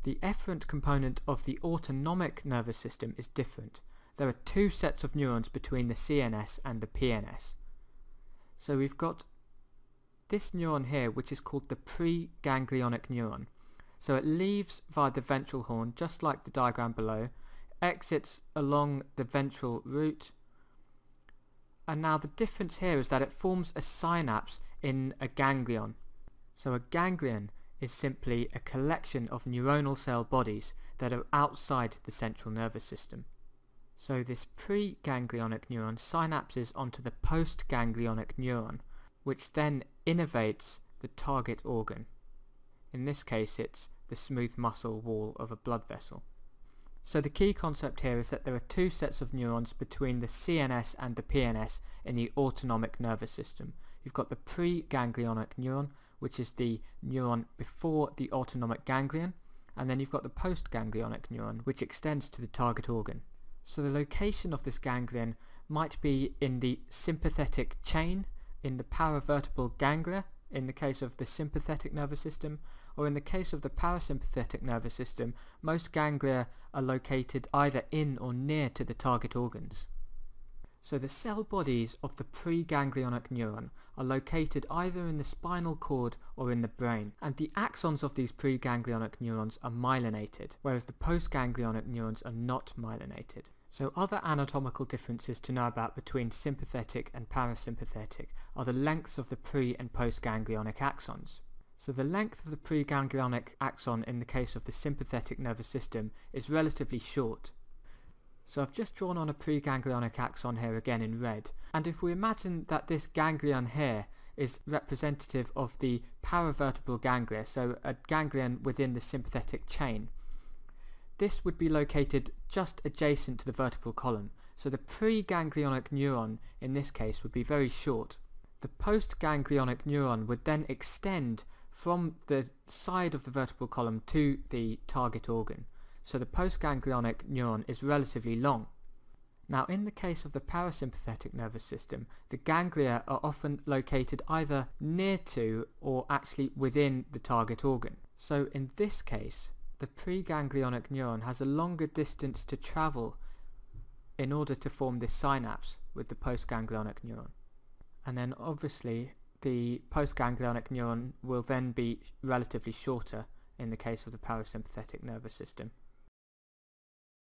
The efferent component of the autonomic nervous system is different. There are two sets of neurons between the CNS and the PNS. So we've got this neuron here, which is called the preganglionic neuron. So it leaves via the ventral horn, just like the diagram below, exits along the ventral root, and now the difference here is that it forms a synapse in a ganglion. So a ganglion is simply a collection of neuronal cell bodies that are outside the central nervous system. So this preganglionic neuron synapses onto the postganglionic neuron, which then innervates the target organ. In this case, it's the smooth muscle wall of a blood vessel. So the key concept here is that there are two sets of neurons between the CNS and the PNS in the autonomic nervous system. You've got the preganglionic neuron, which is the neuron before the autonomic ganglion, and then you've got the postganglionic neuron, which extends to the target organ. So the location of this ganglion might be in the sympathetic chain, in the paravertebral ganglia, in the case of the sympathetic nervous system, or in the case of the parasympathetic nervous system, most ganglia are located either in or near to the target organs. So the cell bodies of the preganglionic neuron are located either in the spinal cord or in the brain, and the axons of these preganglionic neurons are myelinated, whereas the postganglionic neurons are not myelinated. So other anatomical differences to know about between sympathetic and parasympathetic are the lengths of the pre- and postganglionic axons. So the length of the preganglionic axon in the case of the sympathetic nervous system is relatively short. So I've just drawn on a preganglionic axon here again in red, and if we imagine that this ganglion here is representative of the paravertebral ganglia, so a ganglion within the sympathetic chain, this would be located just adjacent to the vertebral column, so the preganglionic neuron in this case would be very short. The postganglionic neuron would then extend from the side of the vertebral column to the target organ, so the postganglionic neuron is relatively long. Now in the case of the parasympathetic nervous system, the ganglia are often located either near to or actually within the target organ. So in this case, the preganglionic neuron has a longer distance to travel in order to form this synapse with the postganglionic neuron. And then obviously the postganglionic neuron will then be relatively shorter in the case of the parasympathetic nervous system.